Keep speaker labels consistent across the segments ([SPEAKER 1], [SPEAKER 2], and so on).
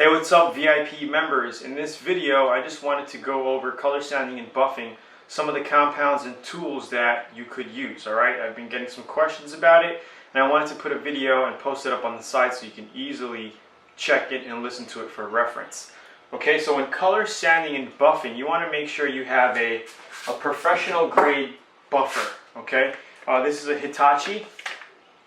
[SPEAKER 1] Hey, what's up VIP members? In this video I just wanted to go over color sanding and buffing, some of the compounds and tools that you could use. Alright, I've been getting some questions about it and I wanted to put a video and post it up on the side so you can easily check it and listen to it for reference. Okay, so in color sanding and buffing you want to make sure you have a professional grade buffer. Okay, this is a Hitachi.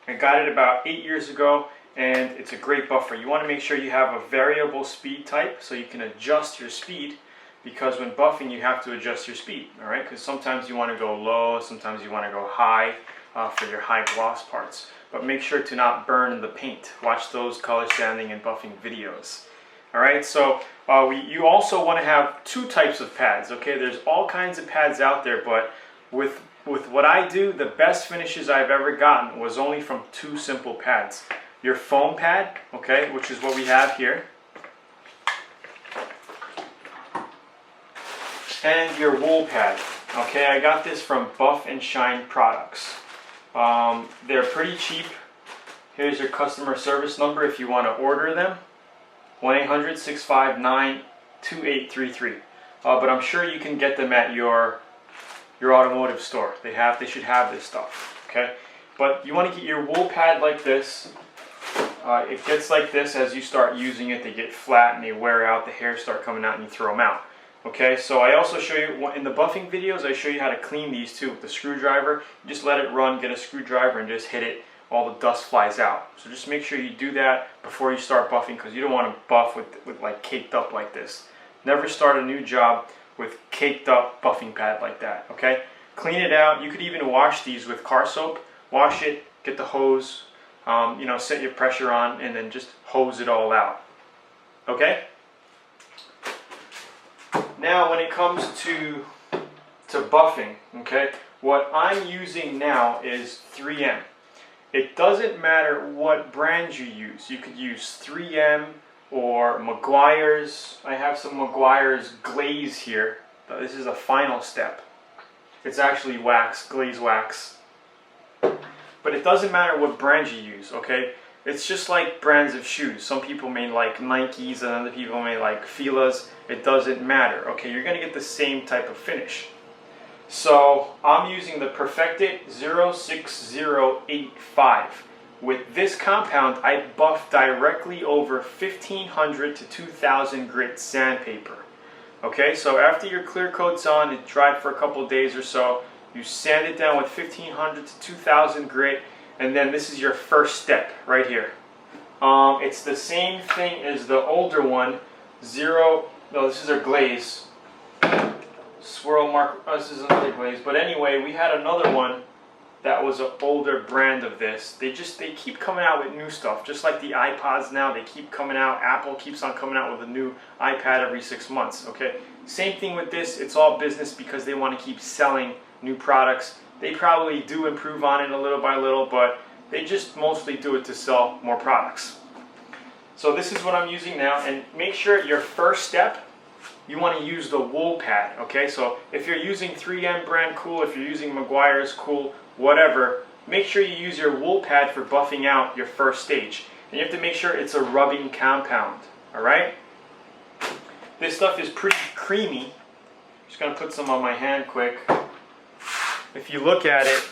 [SPEAKER 1] I got it about 8 years ago. And it's a great buffer. You want to make sure you have a variable speed type so you can adjust your speed, because when buffing you have to adjust your speed, alright? Because sometimes you want to go low, sometimes you want to go high for your high gloss parts. But make sure to not burn the paint. Watch those color sanding and buffing videos. Alright, so you also want to have two types of pads, okay? There's all kinds of pads out there, but with what I do, the best finishes I've ever gotten was only from two simple pads. Your foam pad, okay, which is what we have here, and your wool pad. Okay, I got this from Buff and Shine Products. They're pretty cheap. Here's your customer service number if you want to order them. 1-800-659-2833. But I'm sure you can get them at your automotive store. They should have this stuff. Okay, but you want to get your wool pad like this. It gets like this as you start using it. They get flat and they wear out, the hairs start coming out and you throw them out. Okay, so I also show you, in the buffing videos, I show you how to clean these too with the screwdriver. You just let it run, get a screwdriver and just hit it, all the dust flies out. So just make sure you do that before you start buffing, because you don't want to buff with like caked up like this. Never start a new job with caked up buffing pad like that, okay? Clean it out. You could even wash these with car soap. Wash it, get the hose. You know, set your pressure on and then just hose it all out. Okay? Now when it comes to buffing, okay, what I'm using now is 3M. It doesn't matter what brand you use. You could use 3M or Meguiar's. I have some Meguiar's glaze here. This is a final step. It's actually wax, glaze wax. But it doesn't matter what brand you use, okay? It's just like brands of shoes. Some people may like Nikes and other people may like Fila's. It doesn't matter, okay? You're going to get the same type of finish. So I'm using the Perfected 06085. With this compound, I buff directly over 1500 to 2000 grit sandpaper. Okay, so after your clear coat's on, it dried for a couple days or so. You sand it down with 1500 to 2000 grit, and then this is your first step right here. It's the same thing as the older one. This is our glaze. Swirl mark. This is another glaze. But anyway, we had another one that was an older brand of this. They keep coming out with new stuff, just like the iPods now. They keep coming out. Apple keeps on coming out with a new iPad every 6 months. Okay, same thing with this. It's all business because they want to keep selling new products. They probably do improve on it a little by little, but they just mostly do it to sell more products. So this is what I'm using now, and make sure your first step, you want to use the wool pad, okay? So if you're using 3M brand, cool. If you're using Meguiar's, cool, whatever. Make sure you use your wool pad for buffing out your first stage. And you have to make sure it's a rubbing compound, alright? This stuff is pretty creamy. Just gonna put some on my hand quick. If you look at it,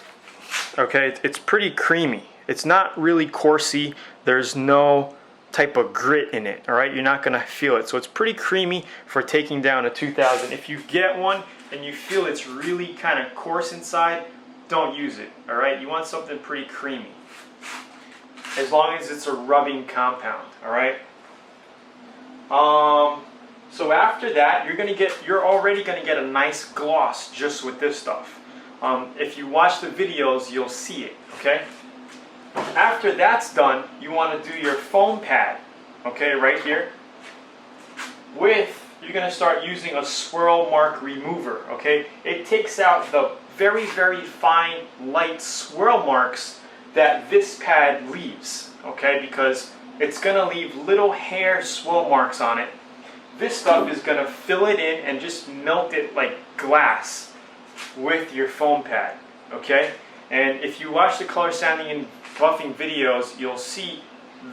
[SPEAKER 1] okay, it's pretty creamy. It's not really coursey. There's no type of grit in it, all right? You're not gonna feel it. So it's pretty creamy for taking down a 2000. If you get one and you feel it's really kind of coarse inside, don't use it, all right? You want something pretty creamy. As long as it's a rubbing compound, all right? So after that, you're already gonna get a nice gloss just with this stuff. If you watch the videos, you'll see it, okay? After that's done, you want to do your foam pad, okay, right here. You're going to start using a swirl mark remover, okay? It takes out the very, very fine, light swirl marks that this pad leaves, okay? Because it's going to leave little hair swirl marks on it. This stuff is going to fill it in and just melt it like glass with your foam pad, okay? And if you watch the color sanding and buffing videos, you'll see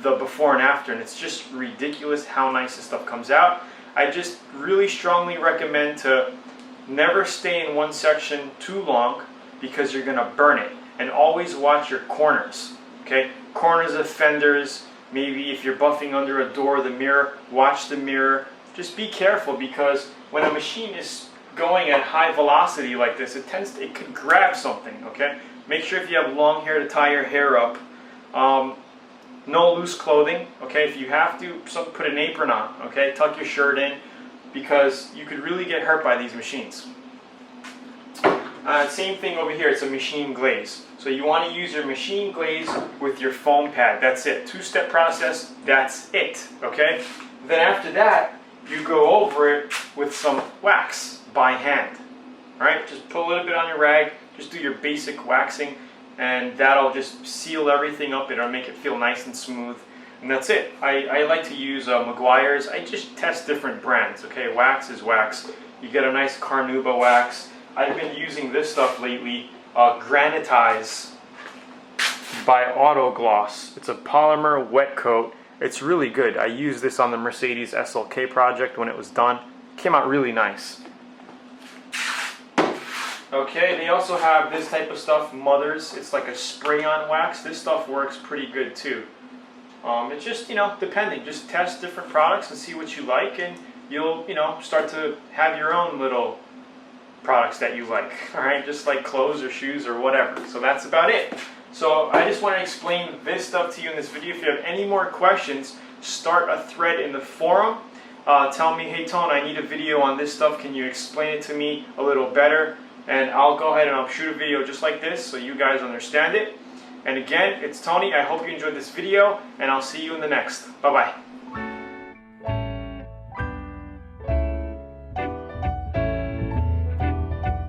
[SPEAKER 1] the before and after, and it's just ridiculous how nice this stuff comes out. I just really strongly recommend to never stay in one section too long because you're going to burn it. And always watch your corners, okay? Corners of fenders, maybe if you're buffing under a door, the mirror, watch the mirror. Just be careful, because when a machine is going at high velocity like this, it could grab something, okay? Make sure if you have long hair to tie your hair up. No loose clothing, okay? If you have to, put an apron on, okay? Tuck your shirt in, because you could really get hurt by these machines. Same thing over here, it's a machine glaze. So you want to use your machine glaze with your foam pad. That's it. Two-step process, that's it, okay? Then after that, you go over it with some wax by hand. Alright, just put a little bit on your rag, just do your basic waxing, and that'll just seal everything up. It'll make it feel nice and smooth. And that's it. I like to use Meguiar's. I just test different brands, okay? Wax is wax. You get a nice Carnauba wax. I've been using this stuff lately, Granitize by Autogloss. It's a polymer wet coat. It's really good. I used this on the Mercedes SLK project when it was done. It came out really nice. Okay, they also have this type of stuff, Mother's. It's like a spray-on wax. This stuff works pretty good too. It's just, depending. Just test different products and see what you like, and you'll, start to have your own little products that you like. Alright, just like clothes or shoes or whatever. So that's about it. So I just want to explain this stuff to you in this video. If you have any more questions, start a thread in the forum. Tell me, hey Tone, I need a video on this stuff. Can you explain it to me a little better? And I'll go ahead and I'll shoot a video just like this so you guys understand it. And again, it's Tony. I hope you enjoyed this video, and I'll see you in the next. Bye-bye.